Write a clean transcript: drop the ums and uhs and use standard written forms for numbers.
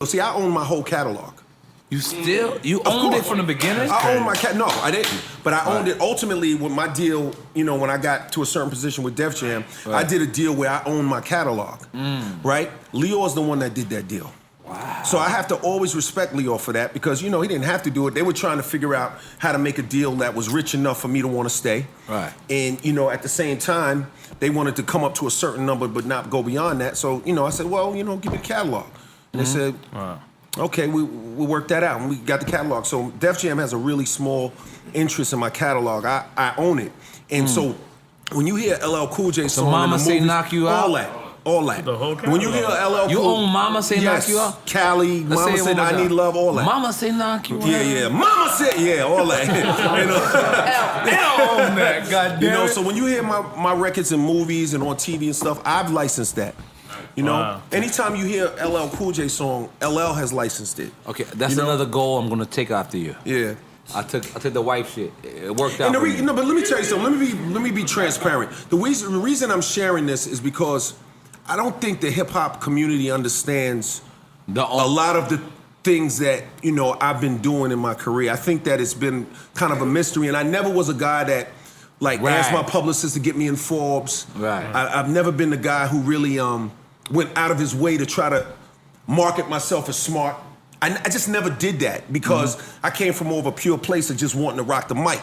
See, I own my whole catalog. You owned it from the beginning? I own my no, I didn't. But I owned it ultimately with my deal, you know, when I got to a certain position with Def Jam, I did a deal where I owned my catalog, right? Lyor's the one that did that deal. Wow. So I have to always respect Lyor for that because, you know, he didn't have to do it. They were trying to figure out how to make a deal that was rich enough for me to want to stay. Right. And, you know, at the same time, they wanted to come up to a certain number but not go beyond that. So, you know, I said, well, you know, give me the catalog. And they said, okay, we'll work that out. And we got the catalog. So Def Jam has a really small interest in my catalog. I own it. And so when you hear LL Cool J song, Mama in the Say movies, Knock You Out? All that. The whole When you hear LL You Cool, own Mama Say Knock You Out? Cali, Mama Said I Need Love, all that. Mama Say Knock You Out? Yeah, Mama Said, all that. You know? L on that, goddamn. You know, so when you hear my records in movies and on TV and stuff, I've licensed that. You know, anytime you hear LL Cool J song, LL has licensed it. Okay, that's another goal I'm gonna take after you. Yeah. I took the wife shit. It worked out. No, but let me tell you something. Let me be transparent. The reason I'm sharing this is because I don't think the hip hop community understands a lot of the things that, you know, I've been doing in my career. I think that it's been kind of a mystery, and I never was a guy that like asked my publicist to get me in Forbes. Right. I've never been the guy who really went out of his way to try to market myself as smart. I just never did that because I came from more of a pure place of just wanting to rock the mic.